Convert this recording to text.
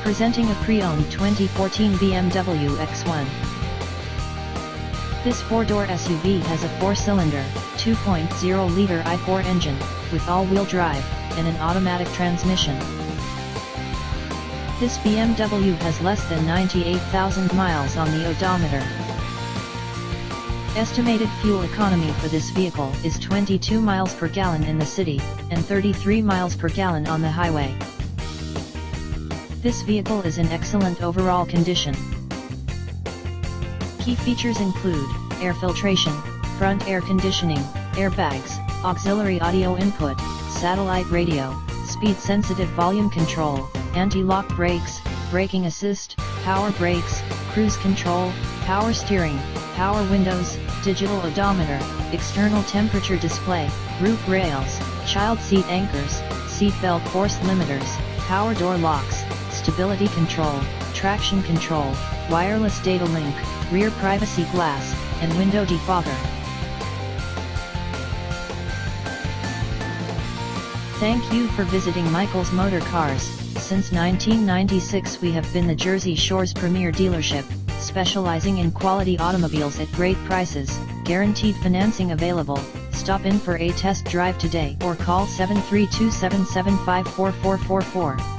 Presenting a pre-owned 2014 BMW X1. This 4-door SUV has a 4-cylinder, 2.0-liter i4 engine, with all-wheel drive, and an automatic transmission. This BMW has less than 98,000 miles on the odometer. Estimated fuel economy for this vehicle is 22 miles per gallon in the city, and 33 miles per gallon on the highway. This vehicle is in excellent overall condition. Key features include air filtration, front air conditioning, airbags, auxiliary audio input, satellite radio, speed-sensitive volume control, anti-lock brakes, braking assist, power brakes, cruise control, power steering, power windows, digital odometer, external temperature display, roof rails, child seat anchors, seat belt force limiters, power door locks, stability control, traction control, wireless data link, rear privacy glass, and window defogger. Thank you for visiting Michael's Motorcars. Since 1996 we have been the Jersey Shore's premier dealership, specializing in quality automobiles at great prices, guaranteed financing available. Stop in for a test drive today or call 732-775-4444.